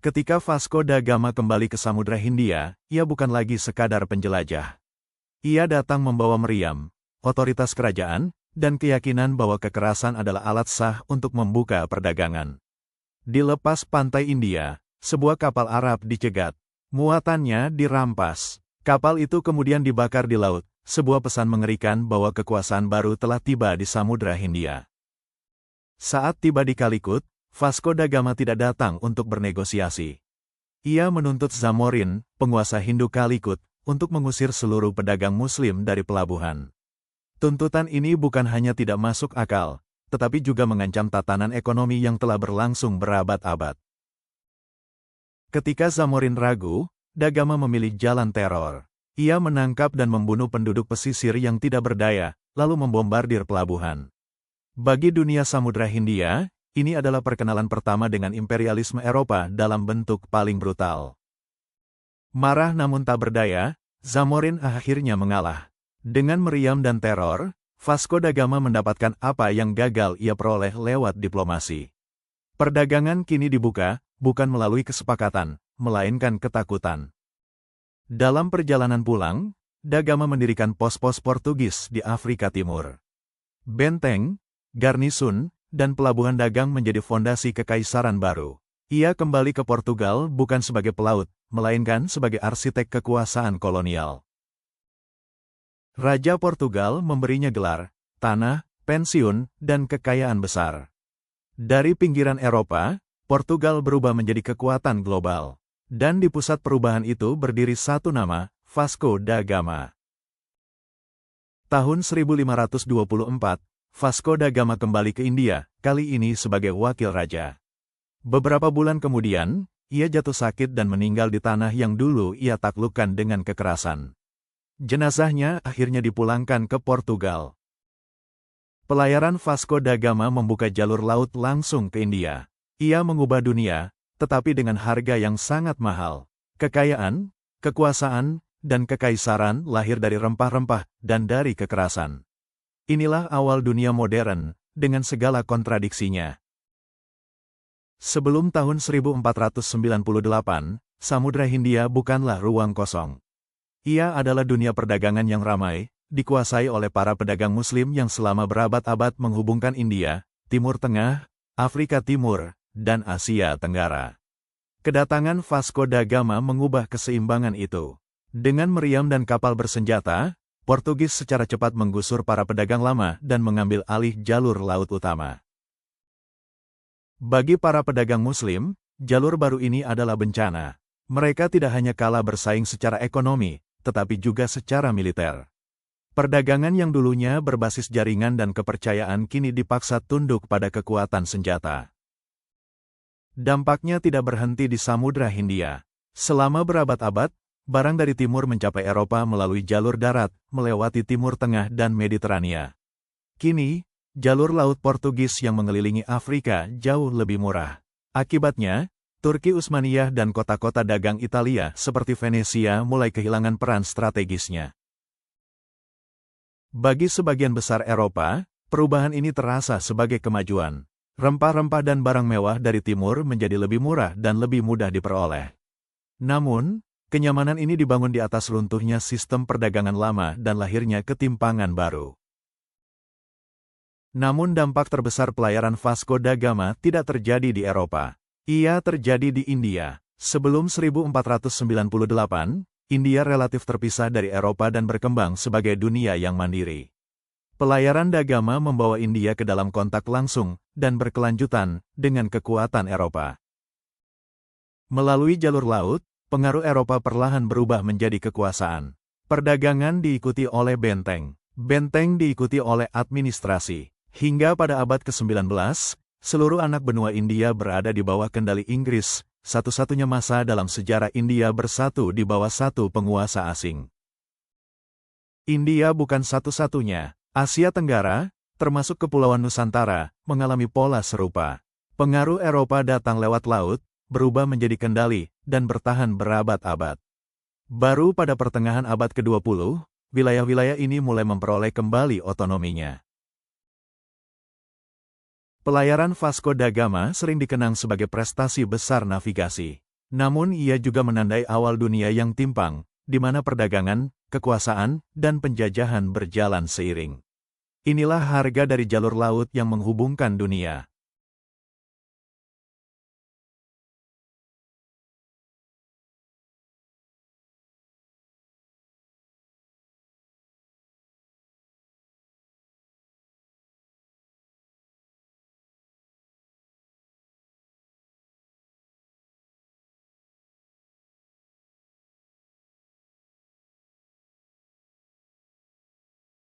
Ketika Vasco da Gama kembali ke Samudra Hindia, ia bukan lagi sekadar penjelajah. Ia datang membawa meriam, otoritas kerajaan, dan keyakinan bahwa kekerasan adalah alat sah untuk membuka perdagangan. Di lepas pantai India, sebuah kapal Arab dicegat. Muatannya dirampas. Kapal itu kemudian dibakar di laut, sebuah pesan mengerikan bahwa kekuasaan baru telah tiba di Samudra Hindia. Saat tiba di Calicut, Vasco da Gama tidak datang untuk bernegosiasi. Ia menuntut Zamorin, penguasa Hindu Calicut, untuk mengusir seluruh pedagang Muslim dari pelabuhan. Tuntutan ini bukan hanya tidak masuk akal, tetapi juga mengancam tatanan ekonomi yang telah berlangsung berabad-abad. Ketika Zamorin ragu, da Gama memilih jalan teror. Ia menangkap dan membunuh penduduk pesisir yang tidak berdaya, lalu membombardir pelabuhan. Bagi dunia Samudra Hindia, ini adalah perkenalan pertama dengan imperialisme Eropa dalam bentuk paling brutal. Marah namun tak berdaya, Zamorin akhirnya mengalah. Dengan meriam dan teror, Vasco da Gama mendapatkan apa yang gagal ia peroleh lewat diplomasi. Perdagangan kini dibuka, bukan melalui kesepakatan, melainkan ketakutan. Dalam perjalanan pulang, da Gama mendirikan pos-pos Portugis di Afrika Timur. Benteng, garnisun, dan pelabuhan dagang menjadi fondasi kekaisaran baru. Ia kembali ke Portugal bukan sebagai pelaut, melainkan sebagai arsitek kekuasaan kolonial. Raja Portugal memberinya gelar, tanah, pensiun, dan kekayaan besar. Dari pinggiran Eropa, Portugal berubah menjadi kekuatan global. Dan di pusat perubahan itu berdiri satu nama, Vasco da Gama. Tahun 1524, Vasco da Gama kembali ke India, kali ini sebagai wakil raja. Beberapa bulan kemudian, ia jatuh sakit dan meninggal di tanah yang dulu ia taklukkan dengan kekerasan. Jenazahnya akhirnya dipulangkan ke Portugal. Pelayaran Vasco da Gama membuka jalur laut langsung ke India. Ia mengubah dunia, tetapi dengan harga yang sangat mahal. Kekayaan, kekuasaan, dan kekaisaran lahir dari rempah-rempah dan dari kekerasan. Inilah awal dunia modern, dengan segala kontradiksinya. Sebelum tahun 1498, Samudra Hindia bukanlah ruang kosong. Ia adalah dunia perdagangan yang ramai, dikuasai oleh para pedagang Muslim yang selama berabad-abad menghubungkan India, Timur Tengah, Afrika Timur, dan Asia Tenggara. Kedatangan Vasco da Gama mengubah keseimbangan itu. Dengan meriam dan kapal bersenjata, Portugis secara cepat menggusur para pedagang lama dan mengambil alih jalur laut utama. Bagi para pedagang Muslim, jalur baru ini adalah bencana. Mereka tidak hanya kalah bersaing secara ekonomi, tetapi juga secara militer. Perdagangan yang dulunya berbasis jaringan dan kepercayaan kini dipaksa tunduk pada kekuatan senjata. Dampaknya tidak berhenti di Samudra Hindia. Selama berabad-abad, barang dari timur mencapai Eropa melalui jalur darat, melewati Timur Tengah dan Mediterania. Kini, jalur laut Portugis yang mengelilingi Afrika jauh lebih murah. Akibatnya, Turki Utsmaniyah dan kota-kota dagang Italia seperti Venesia mulai kehilangan peran strategisnya. Bagi sebagian besar Eropa, perubahan ini terasa sebagai kemajuan. Rempah-rempah dan barang mewah dari timur menjadi lebih murah dan lebih mudah diperoleh. Namun, kenyamanan ini dibangun di atas runtuhnya sistem perdagangan lama dan lahirnya ketimpangan baru. Namun dampak terbesar pelayaran Vasco da Gama tidak terjadi di Eropa. Ia terjadi di India. Sebelum 1498, India relatif terpisah dari Eropa dan berkembang sebagai dunia yang mandiri. Pelayaran da Gama membawa India ke dalam kontak langsung dan berkelanjutan dengan kekuatan Eropa. Melalui jalur laut, pengaruh Eropa perlahan berubah menjadi kekuasaan. Perdagangan diikuti oleh benteng. Benteng diikuti oleh administrasi. Hingga pada abad ke-19, seluruh anak benua India berada di bawah kendali Inggris, satu-satunya masa dalam sejarah India bersatu di bawah satu penguasa asing. India bukan satu-satunya. Asia Tenggara, termasuk Kepulauan Nusantara, mengalami pola serupa. Pengaruh Eropa datang lewat laut, berubah menjadi kendali, dan bertahan berabad-abad. Baru pada pertengahan abad ke-20, wilayah-wilayah ini mulai memperoleh kembali otonominya. Pelayaran Vasco da Gama sering dikenang sebagai prestasi besar navigasi. Namun ia juga menandai awal dunia yang timpang, di mana perdagangan, kekuasaan, dan penjajahan berjalan seiring. Inilah harga dari jalur laut yang menghubungkan dunia.